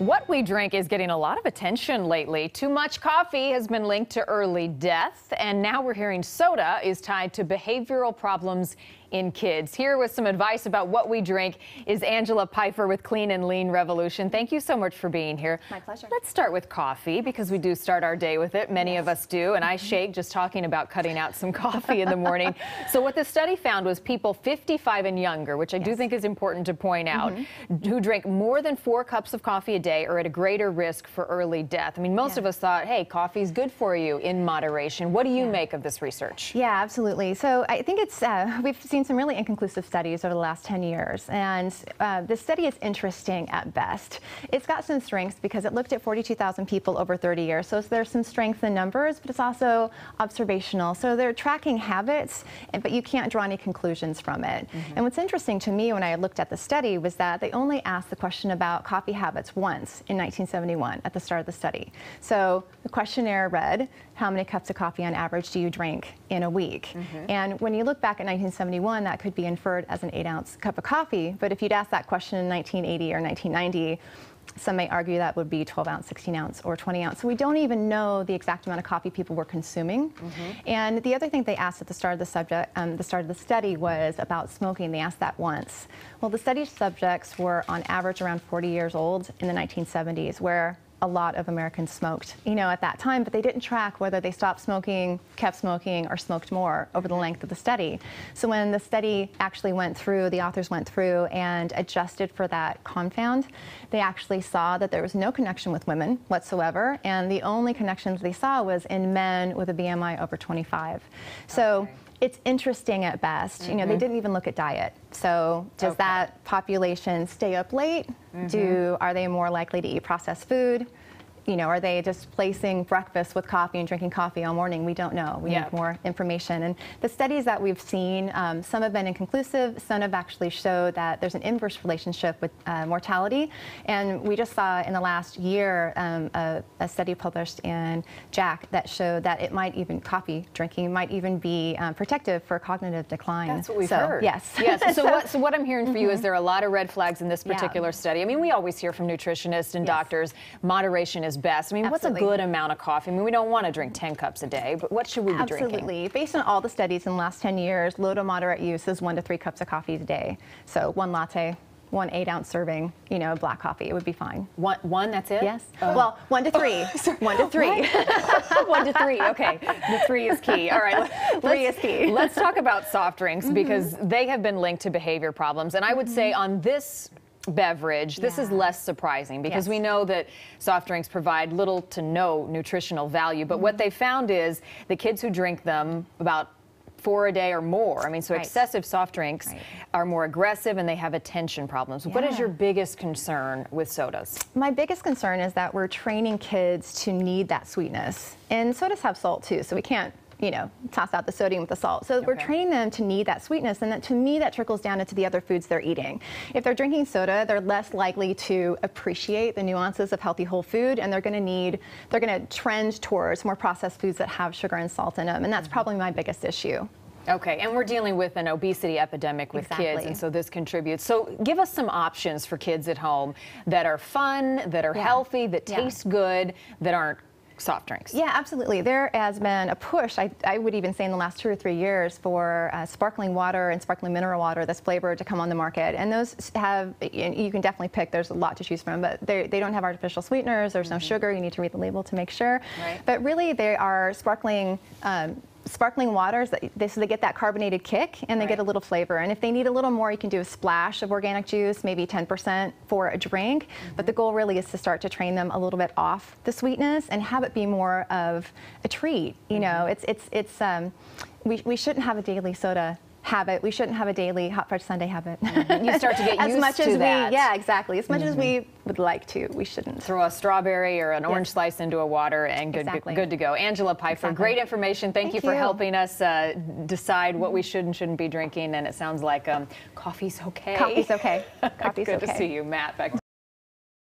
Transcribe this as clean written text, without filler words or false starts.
What we drink is getting a lot of attention lately. Too much coffee has been linked to early death, and now we're hearing soda is tied to behavioral problems in kids. Here with some advice about what we drink is Angela Pifer with Clean and Lean Revolution. Thank you so much for being here. My pleasure. Let's start with coffee because we do start our day with it. Many of us do, and I shake just talking about cutting out some coffee in the morning. So what the study found was people 55 and younger, which I do think is important to point out, who drink more than 4 cups of coffee a day are at a greater risk for early death. I mean, most of us thought, hey, coffee's good for you in moderation. What do you make of this research? Yeah, absolutely. So I think it's, we've seen some really inconclusive studies over the last 10 years, and this study is interesting at best. It's got some strengths because it looked at 42,000 people over 30 years, so there's some strength in numbers, but it's also observational. So they're tracking habits, but you can't draw any conclusions from it. And what's interesting to me when I looked at the study was that they only asked the question about coffee habits once in 1971 at the start of the study. So the questionnaire read, how many cups of coffee on average do you drink in a week? And when you look back at 1971, that could be inferred as an 8-ounce cup of coffee. But if you'd asked that question in 1980 or 1990, some may argue that would be 12-ounce, 16-ounce, or 20-ounce. So we don't even know the exact amount of coffee people were consuming. And the other thing they asked at the start of the study was about smoking. They asked that once. Well, the study subjects were on average around 40 years old in the 1970s, where a lot of Americans smoked, at that time, but they didn't track whether they stopped smoking, kept smoking, or smoked more over the length of the study. So when the study actually went through, the authors went through and adjusted for that confound, they actually saw that there was no connection with women whatsoever, and the only connections they saw was in men with a BMI over 25. So it's interesting at best. They didn't even look at diet. So does that population stay up late? Are they more likely to eat processed food? Are they just placing breakfast with coffee and drinking coffee all morning? We don't know. We need more information. And the studies that we've seen, some have been inconclusive. Some have actually showed that there's an inverse relationship with mortality. And we just saw in the last year a study published in JACC that showed that it might even, coffee drinking might even be protective for cognitive decline. That's what we've heard. Yes. Yes. So what I'm hearing for you is there are a lot of red flags in this particular study. I mean, we always hear from nutritionists and doctors, moderation is best. I mean, what's a good amount of coffee? I mean, we don't want to drink 10 cups a day, but what should we be drinking? Absolutely. Based on all the studies in the last 10 years, low to moderate use is 1 to 3 cups of coffee a day. So 1 latte, 1 8-ounce serving, black coffee, it would be fine. One, that's it? Yes. Well, 1 to 3. 1 to 3. 1 to 3, okay. The 3 is key. All right. 3 is key. Let's talk about soft drinks because they have been linked to behavior problems. And I would say on this beverage, this is less surprising because we know that soft drinks provide little to no nutritional value. But what they found is the kids who drink them about 4 a day or more. I mean, so excessive soft drinks are more aggressive and they have attention problems. What is your biggest concern with sodas? My biggest concern is that we're training kids to need that sweetness. And sodas have salt too, so we can't toss out the sodium with the salt. So we're training them to need that sweetness, and that to me that trickles down into the other foods they're eating. If they're drinking soda, they're less likely to appreciate the nuances of healthy whole food, and they're going to trend towards more processed foods that have sugar and salt in them, and that's probably my biggest issue. Okay, and we're dealing with an obesity epidemic with kids, and so this contributes. So give us some options for kids at home that are fun, that are healthy, that taste good, that aren't soft drinks. Yeah, absolutely. There has been a push, I would even say in the last 2 or 3 years, for sparkling water and sparkling mineral water that's flavored to come on the market. And those have, you can definitely pick, there's a lot to choose from, but they don't have artificial sweeteners, there's no sugar, you need to read the label to make sure. But really they are sparkling waters, so they get that carbonated kick and they get a little flavor. And if they need a little more, you can do a splash of organic juice, maybe 10% for a drink. But the goal really is to start to train them a little bit off the sweetness and have it be more of a treat. We shouldn't have a daily soda habit. We shouldn't have a daily hot fudge sundae habit. You start to get used to that. Yeah, exactly. As much as we would like to, we shouldn't. Throw a strawberry or an orange slice into a water and good to go. Angela Pifer, great information. Thank you for helping us decide what we should and shouldn't be drinking. And it sounds like coffee's okay. Coffee's okay. Coffee's good okay. to see you, Matt. Back to